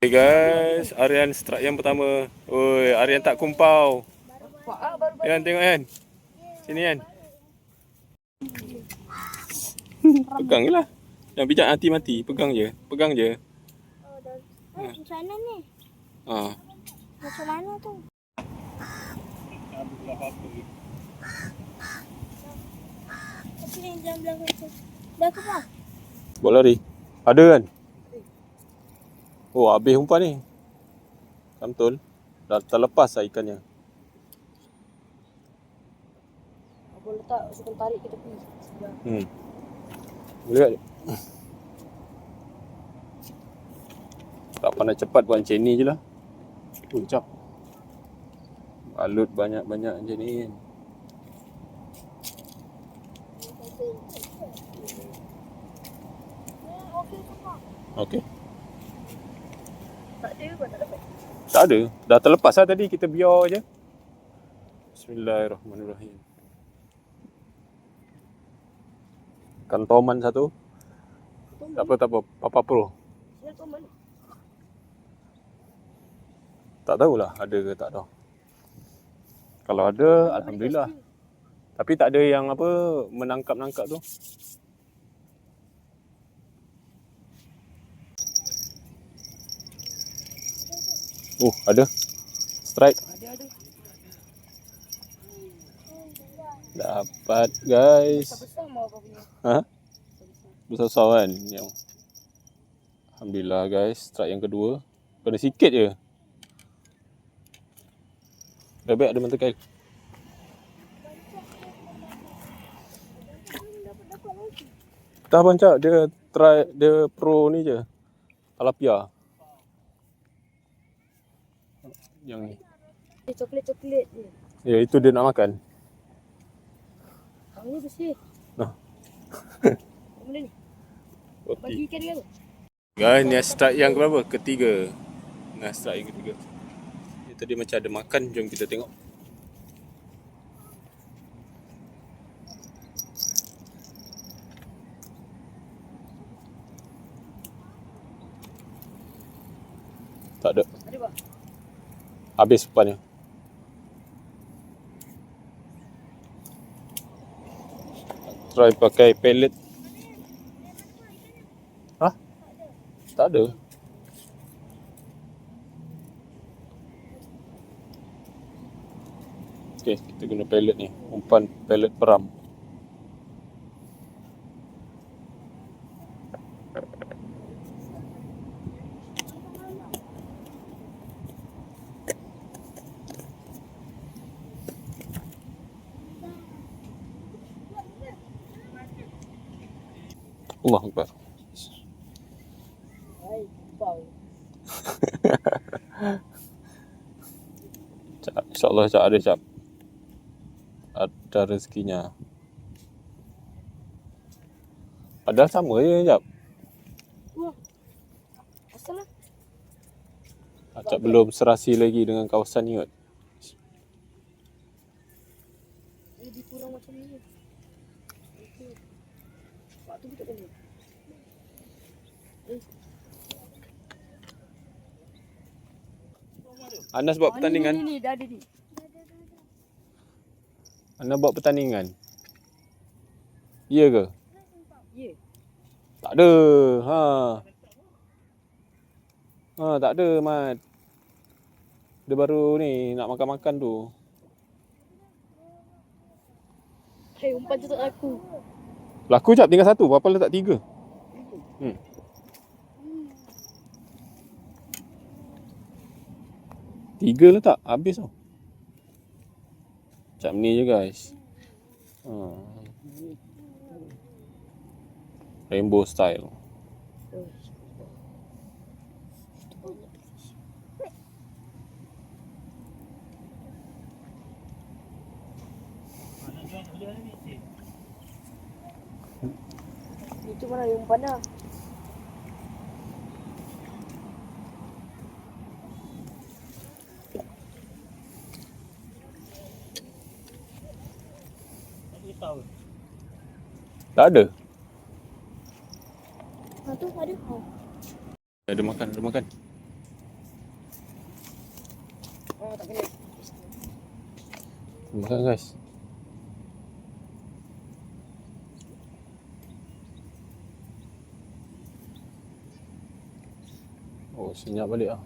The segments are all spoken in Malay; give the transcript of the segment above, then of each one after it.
Hey guys, Aryan strike yang pertama. Oi, Aryan tak kumpau. Yan, tengok Yan. Sini Yan. Pegang je lah. Jangan bijak nanti mati. Pegang je. Pegang je. Macam mana ni? Ha. Macam mana tu? Sini jangan belakang tu. Belakang apa? Buat lari. Ada kan? Oh, habis umpan ni. Betul. Dah terlepas lah ikannya. Aku letak, suka tarik ke tepi. Boleh tak? Tak pandai cepat buat macam ni je lah. Cap. Balut banyak-banyak macam ni kan. Okey. Tak ada ke tak dapat? Tak ada. Dah terlepas lah tadi. Kita biar je. Bismillahirrahmanirrahim. Ikan toman satu. Tak apa. Papa Pro. Sini toman. Tak tahulah ada ke tak tahu. Kalau ada, alhamdulillah. Tapi tak ada yang apa menangkap-nangkap tu. Oh, ada. Strike. Ada. Dapat, guys. Besar mau kau punya. Ha? Besar-besar kan yang. Alhamdulillah, guys. Strike yang kedua. Kena sikit je. Bebek ada mata kail. Dah bancak dia try dia pro ni je. Tilapia. Yang ni. Coklat je. Ya, itu dia nak makan. Ini bersih. Nah. Mana ni? Bagi ikan dia tu. Guys, ni strike yang berapa? Ketiga. Nah, strike yang ketiga. Dia tadi macam ada makan, jom kita tengok. Tak ada. Ada apa? Habis umpannya. Try pakai pellet. Hah? Tak ada. Okey, kita guna pellet ni. Umpan pellet peram. Allah Akbar. Hai, bau. InsyaAllah Cak ada Cak. Ada rezekinya. Padahal sama je Cak. Wah. Asal lah. Cak belum serasi lagi dengan kawasan ni kot. Lebih kurang macam ni. Waktu tu tak boleh. Anas buat pertandingan. Ni dah ada ni. Anas buat pertandingan. Ya ke? Ya. Tak ada. Tak ada Mat. Dia baru ni nak makan-makan tu. Hei, umpan tu tak laku. Laku Cak, tinggal satu. Papa letak 3. Tiga letak, habis tau. Macam ni je guys. Rainbow style. Itu mana yang umpan dah? Tak ada. Tu ada. Ada makan. Oh, tak kena. Makan guys. Oh, senyap balik ah.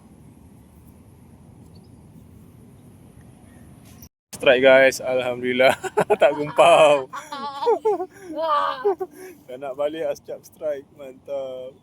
Strike guys, alhamdulillah. Tak gumpau. Wah. Dah nak balik ah, secap strike. Mantap.